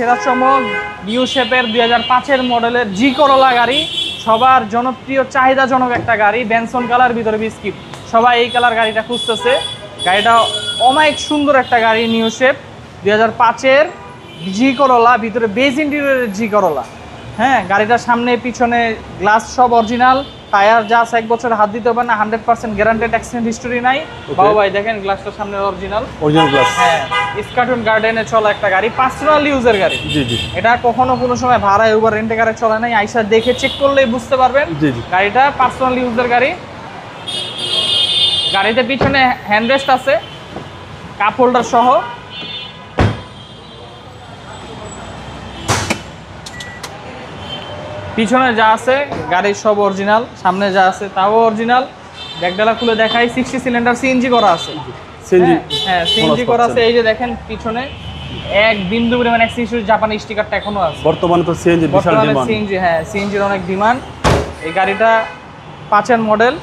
সেরা চমক নিউ শেপের 2005-এর মডেলের জি করোলা গাড়ি, সবার জনপ্রিয় চাহিদাজনক একটা গাড়ি, বেনসন কালার ভিতরে বিস্কিট, সবাই এই কালার গাড়িটা খুঁজতেছে। গাড়িটা অনেক সুন্দর একটা গাড়ি, নিউ শেপ 2005-এর জি করোলা, ভিতরে বেজ ইন্টেরিয়রের জি করোলা। হ্যাঁ, গাড়িটার সামনে পিছনে গ্লাস সব অরিজিনাল, টায়ার জাস্ট 1 বছর হাত দিতে হবে না, 100% গ্যারান্টেড, অ্যাক্সিডেন্ট হিস্টোরি নাই। বাবু ভাই দেখেন গ্লাসটা সামনে অরিজিনাল গ্লাস। হ্যাঁ, স্কার্টন গার্ডেনে চলা একটা গাড়ি, পার্সোনাল ইউজের গাড়ি। জি জি। এটা কখনো কোনো সময় ভাড়ায় উবার রেন্টে কারে চলে নাই, আইসা দেখে চেক করলেই বুঝতে পারবেন। জি জি। গাড়িটা পার্সোনাল ইউজের গাড়ি। গাড়িতে পিছনে হ্যান্ডরেস্ট আছে, কাপ হোল্ডার সহ। পিছনে যা আছে গাড়ির সব অরিজিনাল, সামনে যা আছে তাও অরিজিনাল। ব্যাকডালা খুলে দেখাই, 60 সিলিন্ডার সিএনজি করা আছে। সিএনজি, হ্যাঁ সিএনজি করা আছে। এই যে দেখেন পিছনে এক বিন্দু পরিমাণ অ্যাক্সেসরিজ জাপানি স্টিকারটা এখনো আছে। বর্তমানে তো সিএনজি বিশাল ডিমান্ড। সিএনজি, হ্যাঁ সিএনজির অনেক ডিমান্ড। এই গাড়িটা 5-এর মডেল,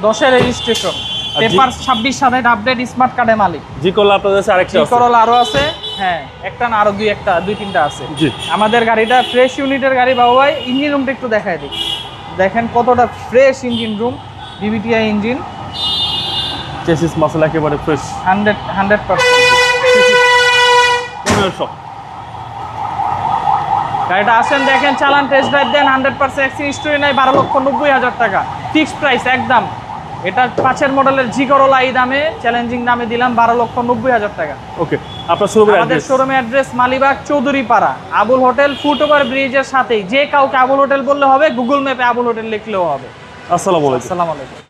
10-এর রেজিস্ট্রেশন, পেপার 26/7 আপডেট, স্মার্ট কার্ডের মালিক। জি করলা আপনাদের কাছে আরেকটা জি আছে? করলা আরো আছে, হ্যাঁ একটা না আরো দুই তিনটা আছে। জি। আমাদের গাড়িটা ফ্রেশ ইউনিটের গাড়ি বাবু ভাই। ইঞ্জিন রুমটা একটু দেখায় দিই, দেখেন কতটা fresh engine room, বিবিটিআই engine, chassis muscle একেবারে ফ্রেশ 100%। 1500। গাড়িটা আসেন দেখেন, চালান, টেস্ট ড্রাইভ দেন, 100% অ্যাক্সিডেন্ট হিস্টরি নাই, 12,90,000 টাকা ফিক্সড প্রাইস একদম। এটা 5-এর মডেলের জি করোলা, এই দামে চ্যালেঞ্জিং দামে দিলাম 12,90,000 টাকা। ওকে, আপনার শোরুমের আমাদের অ্যাড্রেস? শোরুমের address Malibagh Chowdhurypara, Abul hotel, foot over ব্রিজের সাথেই। যে কাউকে আবুল হোটেল বললে হবে, গুগল ম্যাপে আবুল হোটেল লিখলেও হবে। আসসালামু আলাইকুম। আসসালামু আলাইকুম।